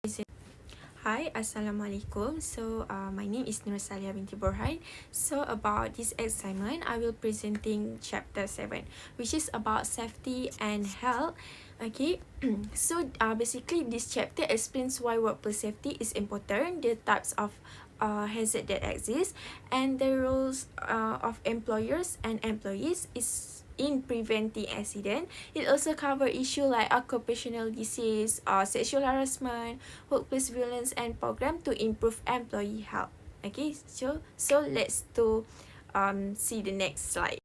Hi, Assalamualaikum. My name is Nur Salia binti Borhan. So, about this assignment, I will presenting chapter 7, which is about safety and health. Okay, basically, this chapter explains why workplace safety is important, the types of hazard that exist, and the roles of employers and employees is in preventing accident. It also cover issue like occupational disease, sexual harassment, workplace violence, and program to improve employee health. Okay, so let's see the next slide.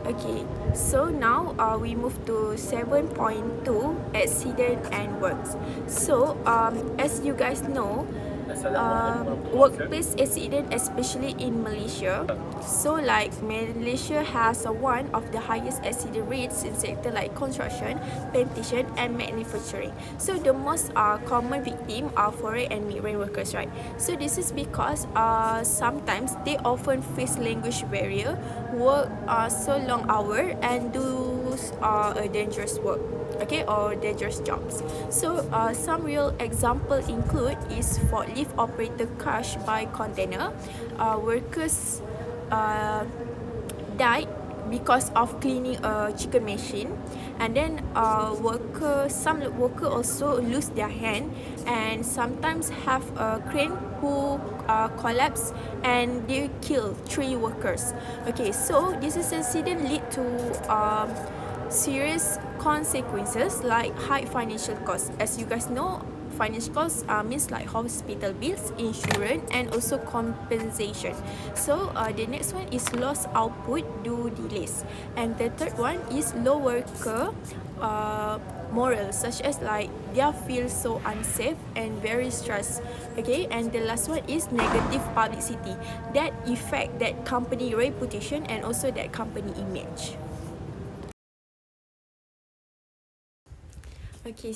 Okay, so now we move to 7.2 accident and works. As you guys know, workplace accident, especially in Malaysia. So like Malaysia has one of the highest accident rates in sector like construction, plantation, and manufacturing. So the most common victim are foreign and migrant workers, right? So this is because sometimes they often face language barrier, work so long hour, and do a dangerous work, okay, or dangerous jobs. Some real example include is forklift operator crash by container, workers died because of cleaning a chicken machine, and then some worker also lose their hand, and sometimes have a crane who collapse and they kill 3 workers. Okay, so this is incident lead to serious consequences like high financial costs. As you guys know, financial costs means like hospital bills, insurance, and also compensation. The next one is lost output due delays, and the third one is low worker moral, such as like they feel so unsafe and very stressed. Okay, and the last one is negative publicity that affect that company reputation and also that company image. Okay,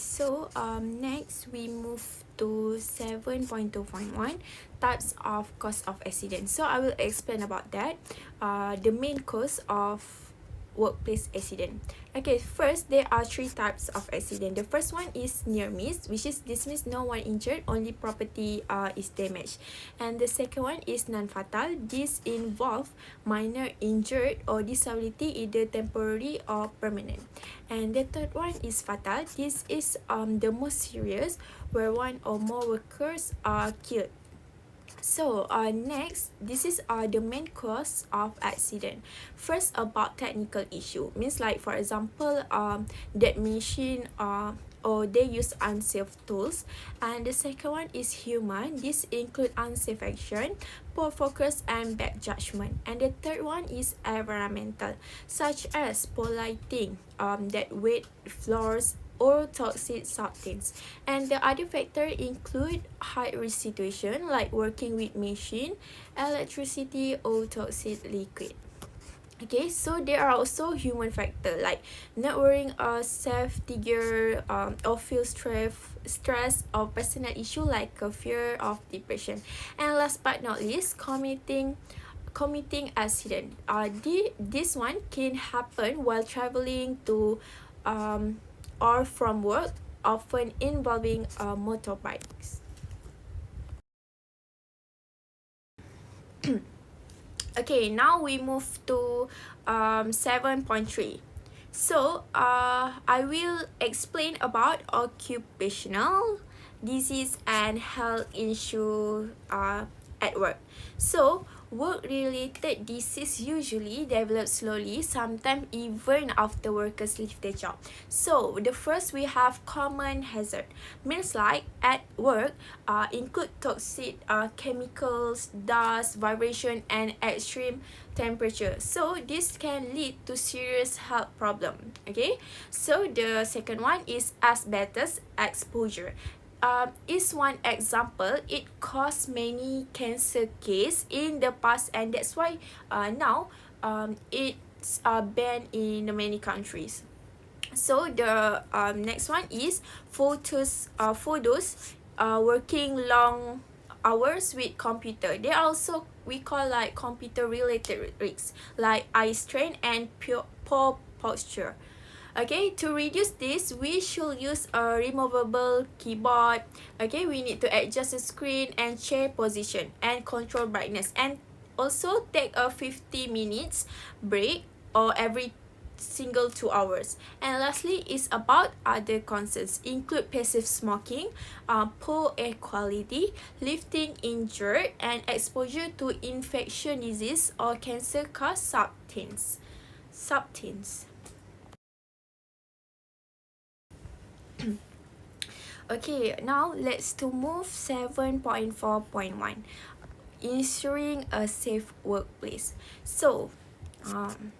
next we move to 7.2.1 types of cause of accident. So I will explain about that. The main cause of workplace accident. Okay, first there are 3 types of accident. The first one is near miss, which is this means no one injured, only property is damaged. And the second one is non-fatal. This involve minor injured or disability, either temporary or permanent. And the third one is fatal. This is the most serious, where one or more workers are killed. Next, this is the main cause of accident. First, about technical issue, means like for example, that machine or they use unsafe tools. And the second one is human. This include unsafe action, poor focus, and bad judgment. And the third one is environmental, such as polluting that wet floors or toxic substance. And the other factor include high risk situation like working with machine, electricity, or toxic liquid. Okay, so there are also human factor like not wearing a safety gear, or feel stress or personal issue like a fear of depression. And last but not least, committing accident. This one can happen while traveling to or from work, often involving motorbikes. Okay, now we move to 7.3. I will explain about occupational disease and health issue at work. Work-related disease usually develop slowly, sometimes even after workers leave their job. So the first we have common hazard, means like at work include toxic chemicals, dust, vibration, and extreme temperature. So this can lead to serious health problem. Okay, so the second one is asbestos exposure. Is one example. It caused many cancer case in the past, and that's why now it's banned in many countries. So the next one is photos working long hours with computer. They also we call like computer related risks like eye strain and poor posture. Okay, to reduce this, we should use a removable keyboard. Okay, we need to adjust the screen and chair position and control brightness, and also take a 50 minutes break or every single 2 hours. And lastly is about other concerns, include passive smoking, poor air quality, lifting injured, and exposure to infection disease or cancer cause subteens. Okay, now let's to move 7.4.1, ensuring a safe workplace. So, um,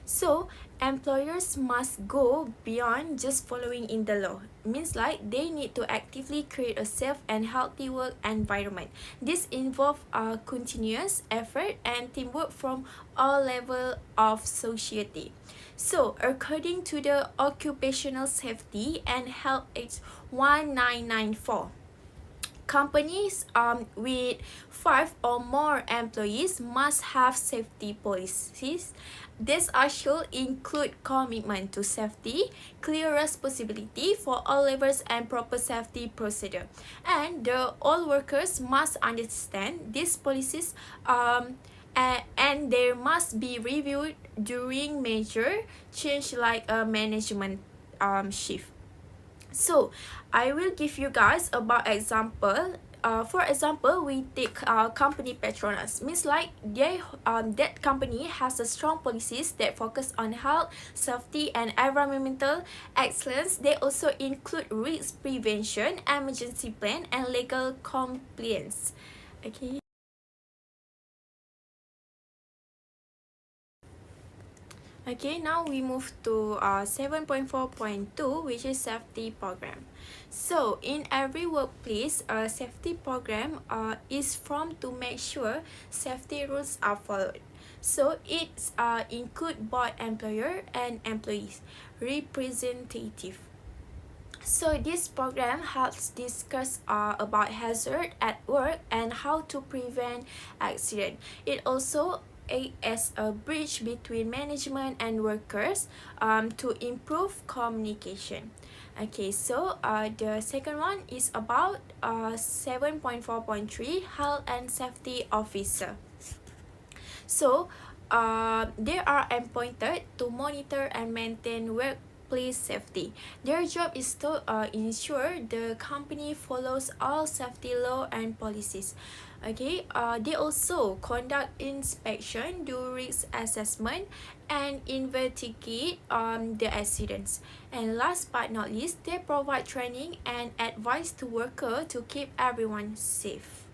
so employers must go beyond just following in the law. Means like they need to actively create a safe and healthy work environment. This involves a continuous effort and teamwork from all levels of society. So, according to the Occupational Safety and Health Act 1994, companies with 5 or more employees must have safety policies. These should include commitment to safety, clear responsibility for all levels, and proper safety procedure. And all workers must understand these policies, and they must be reviewed during major change like a management shift. So, I will give you guys about example. For example, we take company Petronas. Means like that company has a strong policies that focus on health, safety, and environmental excellence. They also include risk prevention, emergency plan, and legal compliance. Okay. Okay, now we move to 7.4.2, which is safety program. So, in every workplace, a safety program is formed to make sure safety rules are followed. So, it include both employer and employees representative. So this program helps discuss about hazard at work and how to prevent accident. It also act as a bridge between management and workers to improve communication. Okay, so the second one is about 7.4.3, health and safety officer. So, they are appointed to monitor and maintain workplace safety. Their job is to ensure the company follows all safety law and policies. Okay, they also conduct inspection, do risk assessment, and investigate the accidents. And last but not least, they provide training and advice to workers to keep everyone safe.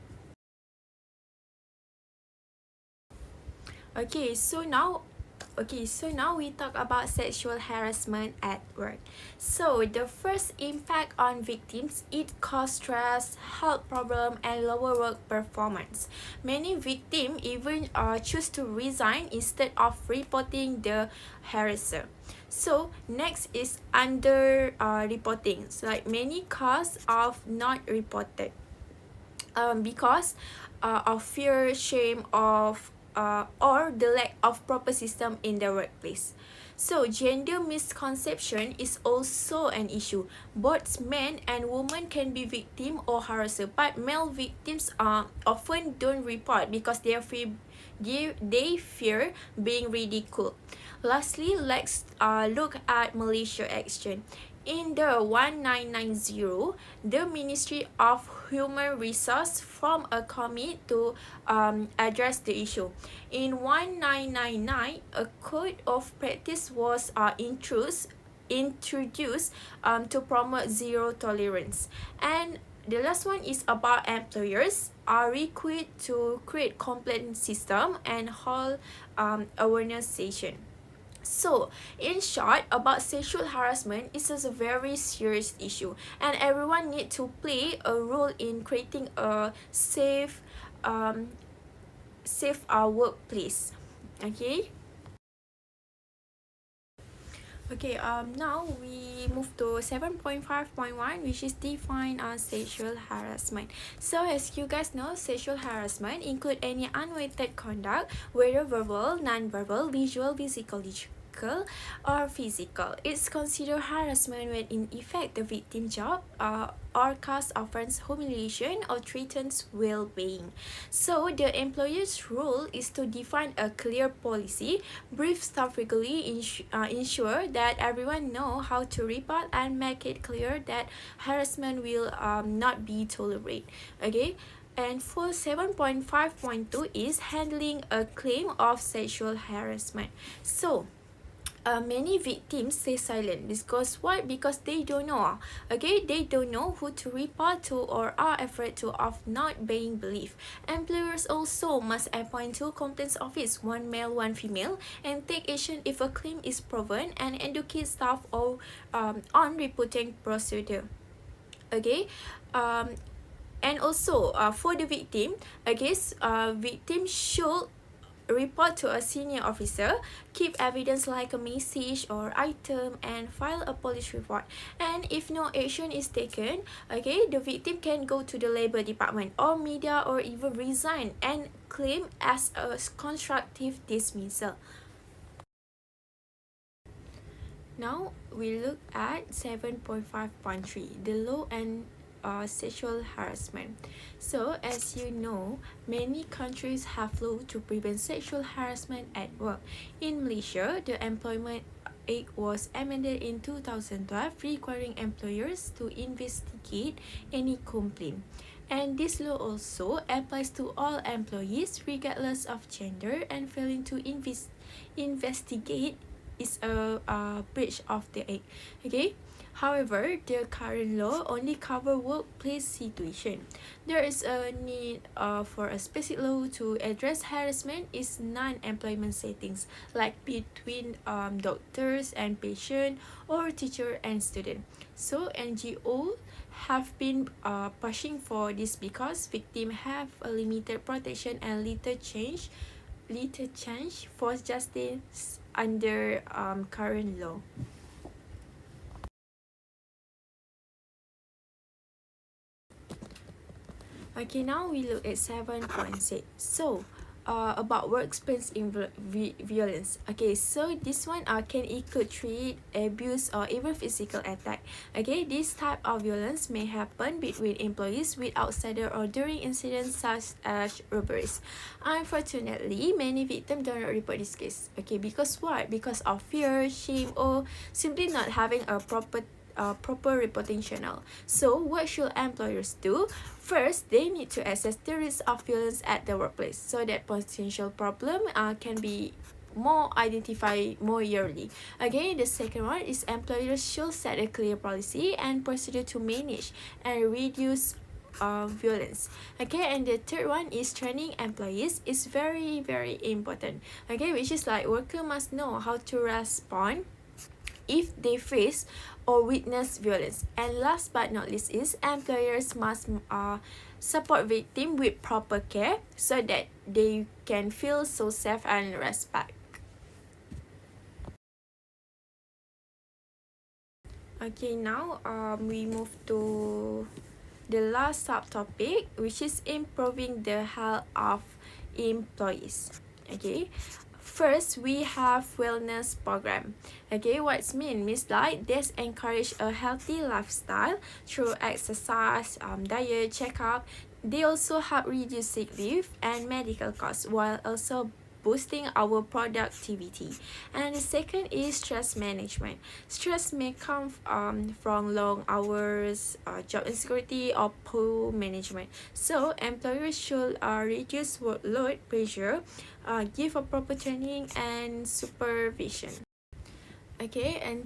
So now we talk about sexual harassment at work. So the first impact on victims, it causes stress, health problem, and lower work performance. Many victims even choose to resign instead of reporting the harasser. So next is under reporting. So like many cause of not reported because of fear, shame, or the lack of proper system in the workplace. So gender misconception is also an issue. Both men and women can be victim or harasser, but male victims often don't report because they fear being ridiculed. Lastly, let's look at Malaysia action. In the 1990, the Ministry of Human Resource formed a committee to address the issue. In 1999, a code of practice was introduced to promote zero tolerance. And the last one is about employers are required to create complaint system and hold awareness session. So, in short, about sexual harassment is a very serious issue, and everyone need to play a role in creating a safe workplace. Okay. Okay, now we move to 7.5.1, which is define sexual harassment. So as you guys know, sexual harassment include any unwanted conduct, whether verbal, non-verbal, visual, psychological or physical. It's considered harassment when in effect the victim job or cause offense humiliation or threatens well-being. So the employer's role is to define a clear policy, brief staff regularly, ensure that everyone know how to report, and make it clear that harassment will not be tolerated. Okay. And for 7.5.2 is handling a claim of sexual harassment. So many victims stay silent because why? Because they don't know. Okay, they don't know who to report to or are afraid to of not being believed. Employers also must appoint two complaints office, one male, one female, and take action if a claim is proven, and educate staff on reporting procedure. Okay. And also for the victim, I guess victim should report to a senior officer, keep evidence like a message or item, and file a police report. And if no action is taken, okay, the victim can go to the labor department or media or even resign and claim as a constructive dismissal. Now we look at 7.5.3, the law and sexual harassment. So as you know, many countries have laws to prevent sexual harassment at work. In Malaysia, the Employment Act was amended in 2012, requiring employers to investigate any complaint. And this law also applies to all employees regardless of gender, and failing to investigate is a breach of the act. Okay. However, the current law only cover workplace situation. There is a need for a specific law to address harassment in non-employment settings, like between doctors and patient or teacher and student. So NGO have been pushing for this because victims have a limited protection and little change for justice under current law. Okay, now we look at 7.6. So, about workplace violence. Okay, so this one can include threat, abuse, or even physical attack. Okay, this type of violence may happen between employees, with outsider, or during incidents such as robberies. Unfortunately, many victims do not report this case. Okay, because why? Because of fear, shame, or simply not having a proper reporting channel. So what should employers do? First, they need to assess the risk of violence at the workplace so that potential problem can be identified more yearly. Again, the second one is employers should set a clear policy and procedure to manage and reduce violence. Okay, and the third one is training employees is very important. Okay, which is like worker must know how to respond if they face or witness violence. And last but not least is employers must support victims with proper care so that they can feel so safe and respect. Okay, now we move to the last subtopic, which is improving the health of employees. Okay, first we have wellness program. Okay, what's means like this encourage a healthy lifestyle through exercise, diet, checkup. They also help reduce sick leave and medical costs while also boosting our productivity. And the second is stress management. Stress may come from long hours, job insecurity, or poor management. So employers should reduce workload pressure, give a proper training and supervision. Okay, and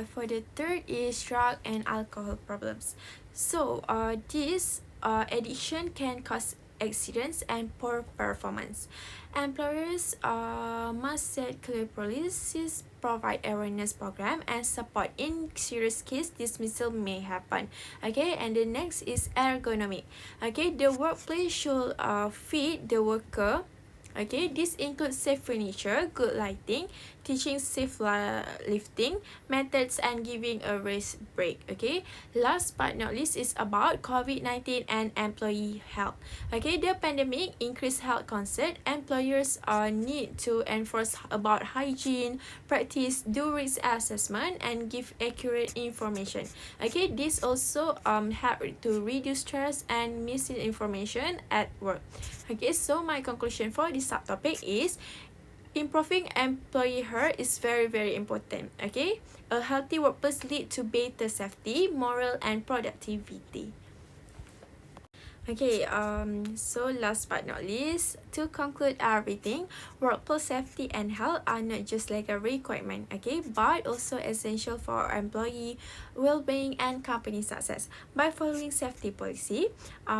for the third is drug and alcohol problems. So this addiction can cause accidents and poor performance. Employers must set clear policies, provide awareness program, and support in serious case dismissal may happen. Okay, and the next is ergonomic. Okay, the workplace should fit the worker. Okay, this includes safe furniture, good lighting, teaching safe lifting methods and giving a rest break. Okay, last but not least is about COVID-19 and employee health. Okay, the pandemic increased health concern. Employers need to enforce about hygiene, practice, do risk assessment, and give accurate information. Okay, this also help to reduce stress and misinformation at work. Okay, so my conclusion for this subtopic is improving employee health is very important. Okay, a healthy workplace lead to better safety, morale, and productivity. Okay, so last but not least, to conclude everything, workplace safety and health are not just like a requirement, okay, but also essential for employee well-being and company success. By following safety policy,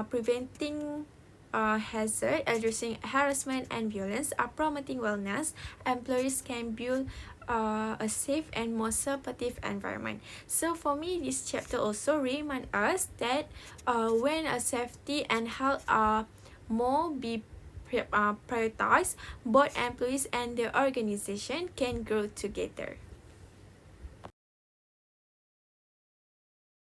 preventing hazard, addressing harassment and violence, promoting wellness, employees can build a safe and more supportive environment. So for me, this chapter also remind us that when a safety and health are more be prioritized, both employees and the organization can grow together.